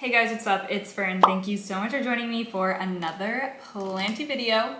Hey guys, what's up? It's Fern. Thank you so much for joining me for another Planty video.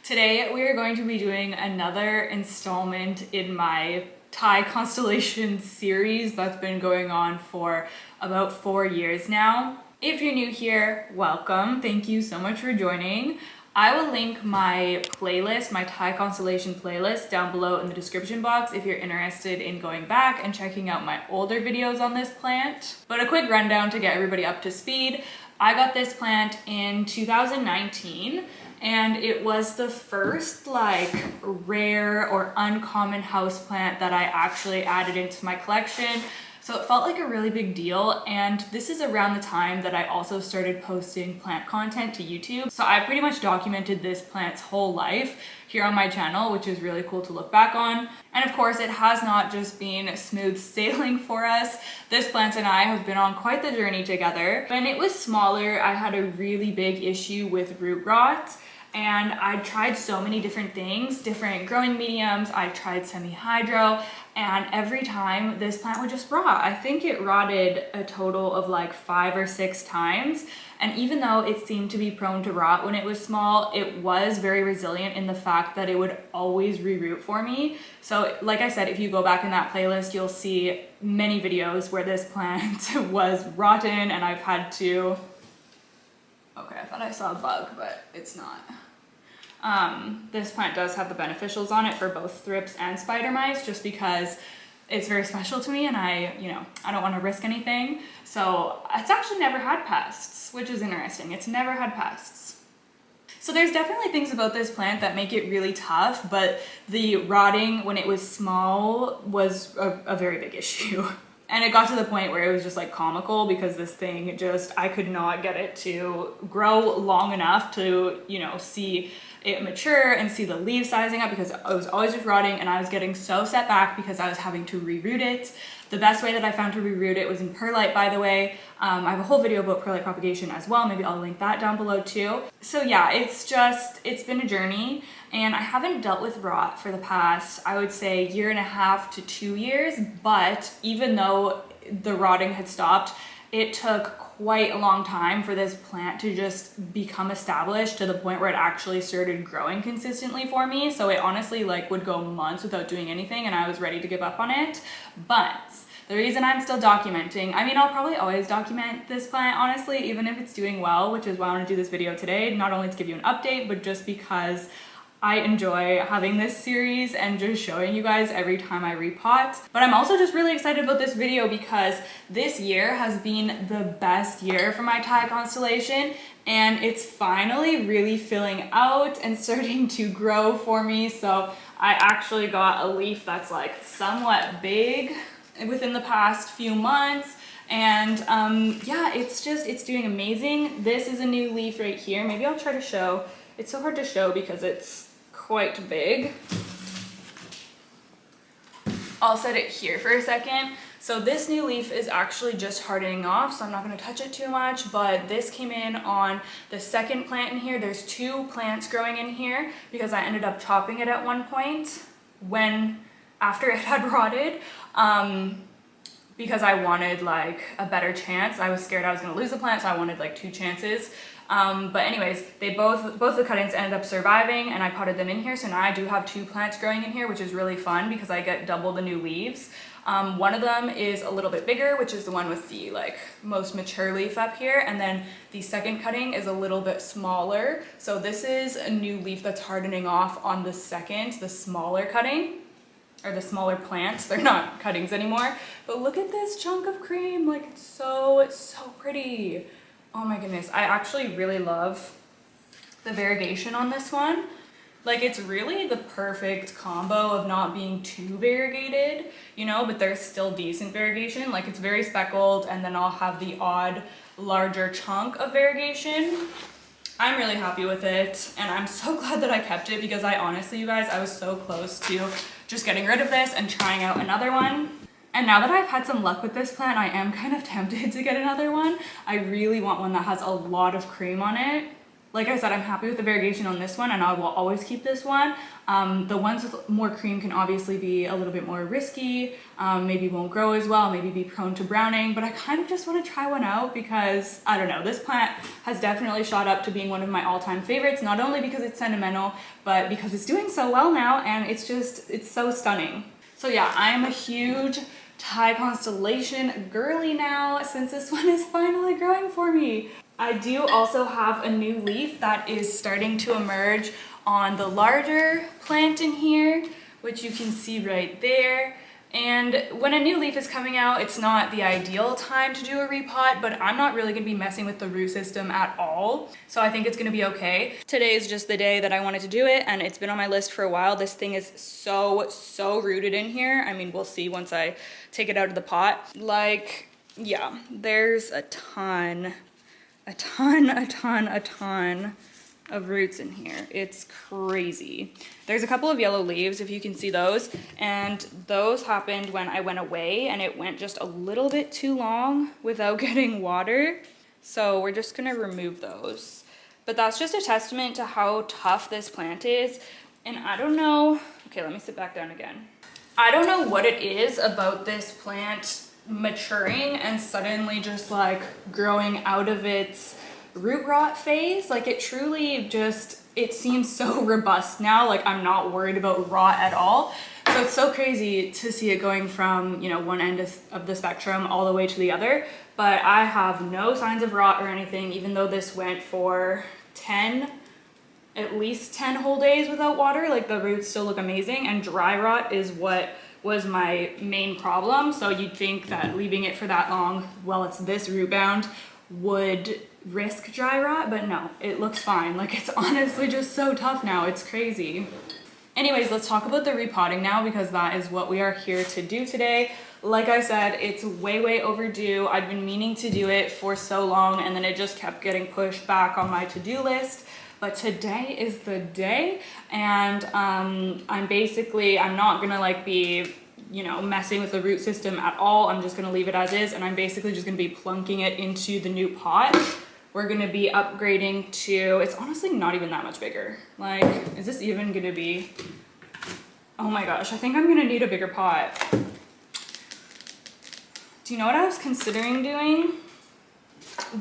Today we are going to be doing another installment in my Thai constellation series that's been going on for about 4 years now. If you're new here, welcome. Thank you so much for joining. I will link my playlist, my Thai constellation playlist, down below in the description box if you're interested in going back and checking out my older videos on this plant. But a quick rundown to get everybody up to speed. I got this plant in 2019 and it was the first like rare or uncommon houseplant that I actually added into my collection. So it felt like a really big deal, and this is around the time that I also started posting plant content to YouTube. So I pretty much documented this plant's whole life here on my channel, which is really cool to look back on. And of course, it has not just been smooth sailing for us. This plant and I have been on quite the journey together. When it was smaller, I had a really big issue with root rot. And I tried so many different things, different growing mediums. I tried semi-hydro, and every time this plant would just rot. I think it rotted a total of like 5 or 6 times. And even though it seemed to be prone to rot when it was small, it was very resilient in the fact that it would always reroot for me. So like I said, if you go back in that playlist, you'll see many videos where this plant was rotten and I've had to... Okay, I thought I saw a bug, but it's not. This plant does have the beneficials on it for both thrips and spider mites, just because it's very special to me and I don't want to risk anything. So it's actually never had pests, which is interesting. It's never had pests. So there's definitely things about this plant that make it really tough, but the rotting when it was small was a very big issue. And it got to the point where it was just like comical because this thing I could not get it to grow long enough to, see it mature and see the leaves sizing up, because it was always just rotting and I was getting so set back because I was having to reroot it. The best way that I found to reroot it was in perlite, by the way. I have a whole video about perlite propagation as well. Maybe I'll link that down below too. So yeah, it's been a journey, and I haven't dealt with rot for the past, I would say, 1.5 to 2 years. But even though the rotting had stopped, it took quite a long time for this plant to just become established to the point where it actually started growing consistently for me. So it honestly would go months without doing anything and I was ready to give up on it. But the reason I'm still documenting, I'll probably always document this plant, honestly, even if it's doing well, which is why I want to do this video today, not only to give you an update, but just because I enjoy having this series and just showing you guys every time I repot. But I'm also just really excited about this video because this year has been the best year for my Thai constellation, and it's finally really filling out and starting to grow for me. So I actually got a leaf that's somewhat big within the past few months. And yeah, it's doing amazing. This is a new leaf right here. Maybe I'll try to show. It's so hard to show because it's quite big. I'll set it here for a second. So this new leaf is actually just hardening off, so I'm not going to touch it too much, but this came in on the second plant in here. There's 2 plants growing in here because I ended up chopping it at one point after it had rotted. Because I wanted a better chance. I was scared I was gonna lose the plant, so I wanted 2 chances. But anyways, they both the cuttings ended up surviving and I potted them in here. So now I do have 2 plants growing in here, which is really fun because I get double the new leaves. One of them is a little bit bigger, which is the one with the most mature leaf up here. And then the second cutting is a little bit smaller. So this is a new leaf that's hardening off on the smaller cutting. Or the smaller plants. They're not cuttings anymore. But look at this chunk of cream. It's so pretty. Oh my goodness. I actually really love the variegation on this one. It's really the perfect combo of not being too variegated, but there's still decent variegation. It's very speckled, and then I'll have the odd larger chunk of variegation. I'm really happy with it, and I'm so glad that I kept it because honestly, you guys, I was so close to just getting rid of this and trying out another one. And now that I've had some luck with this plant, I am kind of tempted to get another one. I really want one that has a lot of cream on it. Like I said, I'm happy with the variegation on this one and I will always keep this one. The ones with more cream can obviously be a little bit more risky, maybe won't grow as well, maybe be prone to browning, but I kind of just want to try one out because, I don't know, this plant has definitely shot up to being one of my all-time favorites, not only because it's sentimental, but because it's doing so well now and it's so stunning. So yeah, I'm a huge Thai constellation girly now since this one is finally growing for me. I do also have a new leaf that is starting to emerge on the larger plant in here, which you can see right there. And when a new leaf is coming out, it's not the ideal time to do a repot, but I'm not really gonna be messing with the root system at all. So I think it's gonna be okay. Today is just the day that I wanted to do it, and it's been on my list for a while. This thing is so rooted in here. I mean, we'll see once I take it out of the pot. Like, yeah, there's a ton of roots in here. It's crazy. There's a couple of yellow leaves, if you can see those, and those happened when I went away and it went just a little bit too long without getting water. So we're just gonna remove those. But that's just a testament to how tough this plant is. And I don't know, okay, let me sit back down again. I don't know what it is about this plant maturing and suddenly just like growing out of its root rot phase. Like it truly just, it seems so robust now. Like I'm not worried about rot at all. So it's so crazy to see it going from, you know, one end of the spectrum all the way to the other. But I have no signs of rot or anything, even though this went for at least 10 whole days without water. Like the roots still look amazing, and dry rot is what was my main problem. So you'd think that leaving it for that long while it's this root bound would risk dry rot, but no, it looks fine. Like it's honestly just so tough now, it's crazy. Anyways, let's talk about the repotting now because that is what we are here to do today. Like I said, it's way overdue. I've been meaning to do it for so long and then it just kept getting pushed back on my to-do list. But today is the day, and I'm not gonna like be, you know, messing with the root system at all. I'm just gonna leave it as is, and I'm basically just gonna be plunking it into the new pot. We're gonna be upgrading to, it's honestly not even that much bigger. Like, is this even gonna be, oh my gosh, I think I'm gonna need a bigger pot. Do you know what I was considering doing?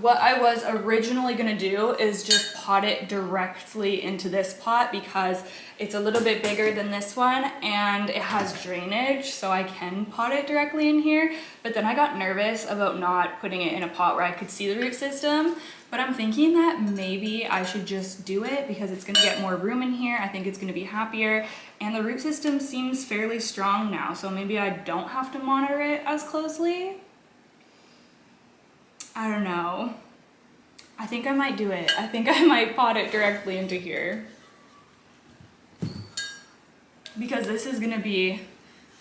What I was originally gonna do is just pot it directly into this pot because it's a little bit bigger than this one and it has drainage, so I can pot it directly in here. But then I got nervous about not putting it in a pot where I could see the root system. But I'm thinking that maybe I should just do it because it's gonna get more room in here. I think it's gonna be happier, and the root system seems fairly strong now, so maybe I don't have to monitor it as closely. I don't know. I think I might do it. I think I might pot it directly into here. Because this is gonna be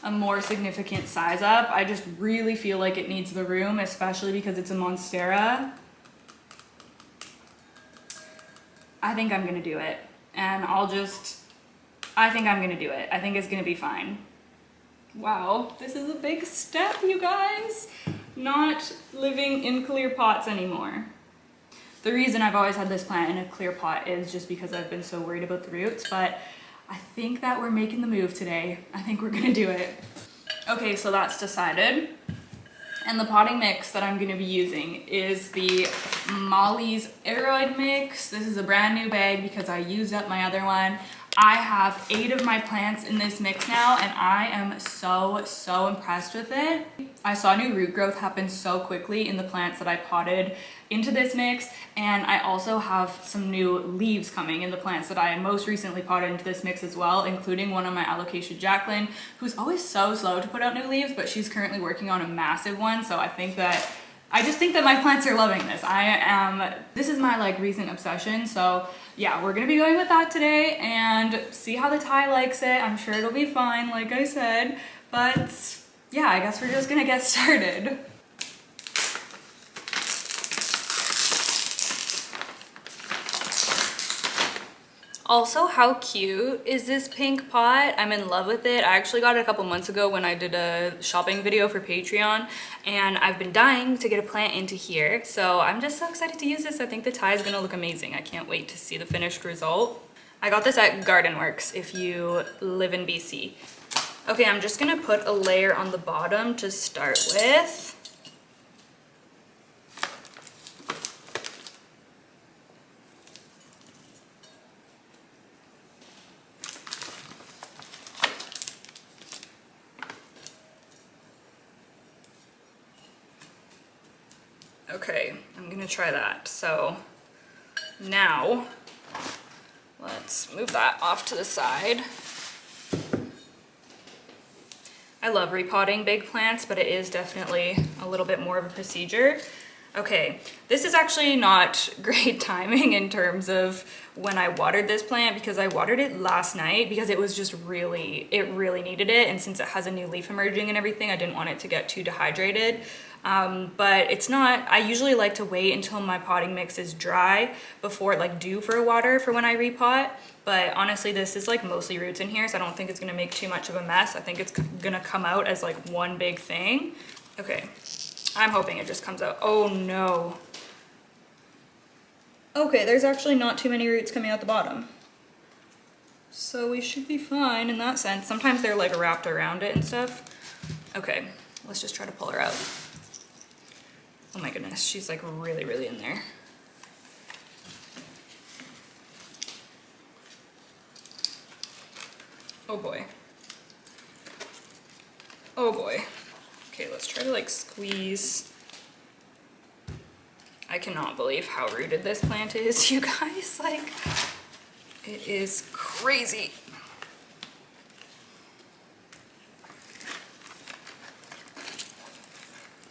a more significant size up. I just really feel like it needs the room, especially because it's a Monstera. I think I'm gonna do it. And I think I'm gonna do it. I think it's gonna be fine. Wow, this is a big step, you guys. Not living in clear pots anymore. The reason I've always had this plant in a clear pot is just because I've been so worried about the roots, but I think that we're making the move today. I think we're gonna do it. Okay, so that's decided. And the potting mix that I'm gonna be using is the Molly's Aeroid mix. This is a brand new bag because I used up my other one. I have 8 of my plants in this mix now, and I am so impressed with it. I saw new root growth happen so quickly in the plants that I potted into this mix, and I also have some new leaves coming in the plants that I most recently potted into this mix as well, including one of my alocasia Jacqueline, who's always so slow to put out new leaves, but she's currently working on a massive one, so I just think that my plants are loving this. This is my like recent obsession, so yeah, we're gonna be going with that today and see how the Thai likes it. I'm sure it'll be fine, like I said, but yeah, I guess we're just gonna get started. Also, how cute is this pink pot? I'm in love with it. I actually got it a couple months ago when I did a shopping video for Patreon, and I've been dying to get a plant into here. So I'm just so excited to use this. I think the tie is gonna look amazing. I can't wait to see the finished result. I got this at Garden Works if you live in BC. Okay, I'm just gonna put a layer on the bottom to start with. Okay, I'm gonna try that. So now let's move that off to the side. I love repotting big plants, but it is definitely a little bit more of a procedure. Okay, this is actually not great timing in terms of when I watered this plant, because I watered it last night because it was just really, it really needed it. And since it has a new leaf emerging and everything, I didn't want it to get too dehydrated. But it's not, I usually like to wait until my potting mix is dry before like due for a water for when I repot. But honestly, this is like mostly roots in here, so I don't think it's gonna make too much of a mess. I think it's gonna come out as like one big thing. Okay, I'm hoping it just comes out. Oh no. Okay, there's actually not too many roots coming out the bottom. So we should be fine in that sense. Sometimes they're like wrapped around it and stuff. Okay, let's just try to pull her out. Oh my goodness, she's like really, really in there. Oh boy. Oh boy. Okay, let's try to like squeeze. I cannot believe how rooted this plant is, you guys. Like, it is crazy.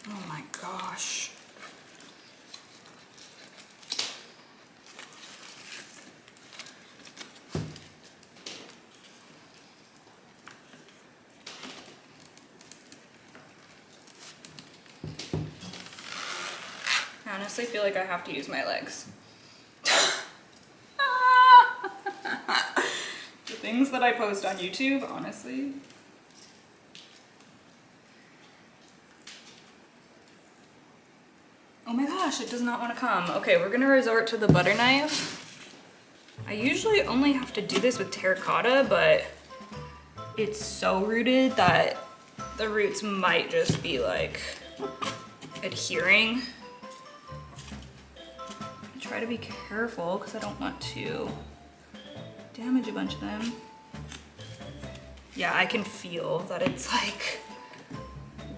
Oh my gosh. I honestly feel like I have to use my legs. The things that I post on YouTube, honestly. Oh my gosh, it does not want to come. Okay, we're gonna resort to the butter knife. I usually only have to do this with terracotta, but it's so rooted that the roots might just be like adhering. Try to be careful because I don't want to damage a bunch of them. Yeah, I can feel that it's like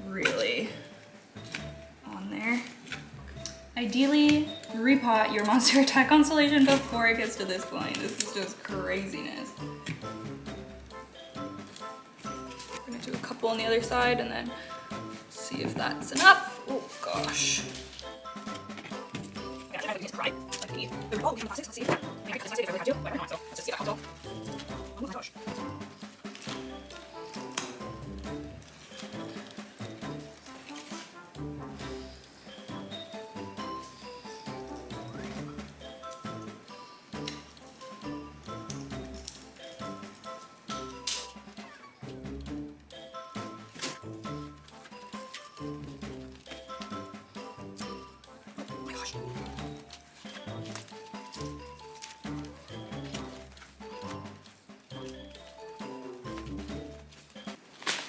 really on there. Ideally, repot your Monstera Tie constellation before it gets to this point. This is just craziness. I'm gonna do a couple on the other side and then see if that's enough. Oh gosh. Oh my gosh.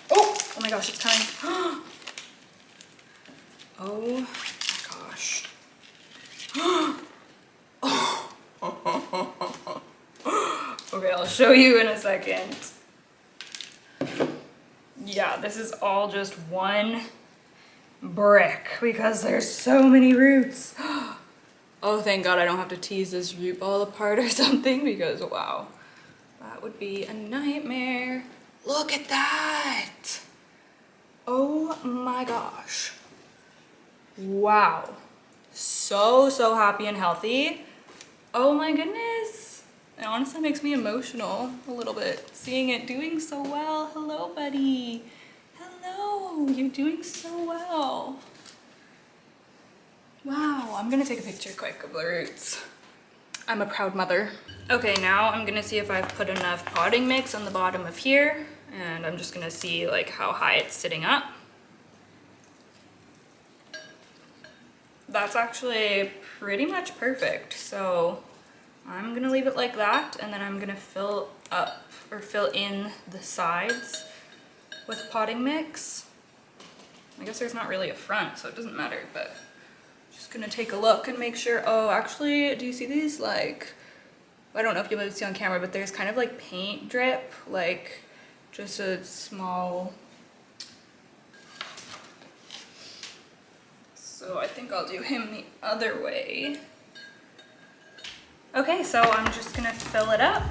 Oh my gosh, it's coming. Oh my gosh. Okay, I'll show you in a second. Yeah, this is all just one brick because there's so many roots. Oh, thank God I don't have to tease this root ball apart or something because wow, that would be a nightmare. Look at that. Oh my gosh. Wow. So happy and healthy. Oh my goodness. It honestly makes me emotional a little bit seeing it doing so well. Hello, buddy. Hello, you're doing so well. Wow, I'm gonna take a picture quick of the roots. I'm a proud mother. Okay, now I'm gonna see if I've put enough potting mix on the bottom of here, and I'm just gonna see like how high it's sitting up. that's actually pretty much perfect. So I'm gonna leave it like that, and then I'm gonna fill in the sides with potting mix. I guess there's not really a front, so it doesn't matter, but I'm just gonna take a look and make sure. Oh, actually, do you see these? Like, I don't know if you'll be able to see on camera, but there's kind of like paint drip, like just a small. So I think I'll do him the other way. Okay, so I'm just gonna fill it up.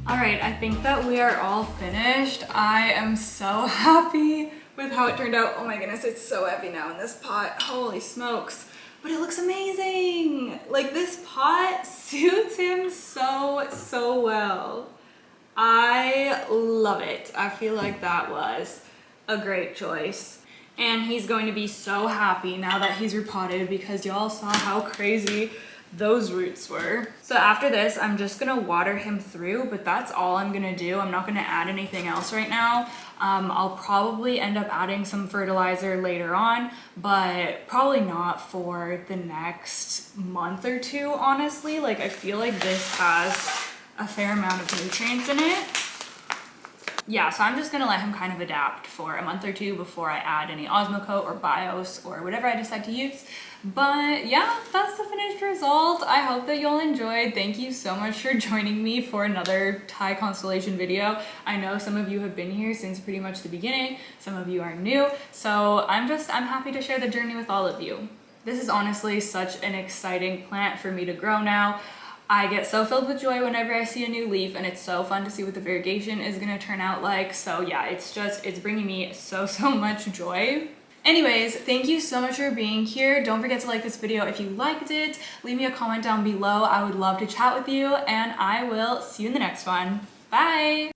All right, I think that we are all finished. I am so happy with how it turned out. Oh my goodness, it's so heavy now in this pot. Holy smokes. But it looks amazing. Like, this pot suits him so well. I love it. I feel like that was a great choice. And he's going to be so happy now that he's repotted, because y'all saw how crazy those roots were. So after this, I'm just gonna water him through, but that's all I'm gonna do. I'm not gonna add anything else right now. I'll probably end up adding some fertilizer later on, but probably not for the next month or two, honestly. Like, I feel like this has a fair amount of nutrients in it. Yeah, so I'm just gonna let him kind of adapt for a month or two before I add any Osmocote or Bios or whatever I decide to use. But yeah, that's the finished result. I hope that y'all enjoyed. Thank you so much for joining me for another Thai constellation video. I know some of you have been here since pretty much the beginning. Some of you are new. So I'm happy to share the journey with all of you. This is honestly such an exciting plant for me to grow now. I get so filled with joy whenever I see a new leaf, and it's so fun to see what the variegation is gonna turn out like. So yeah, it's bringing me so much joy. Anyways, thank you so much for being here. Don't forget to like this video if you liked it. Leave me a comment down below. I would love to chat with you, and I will see you in the next one. Bye!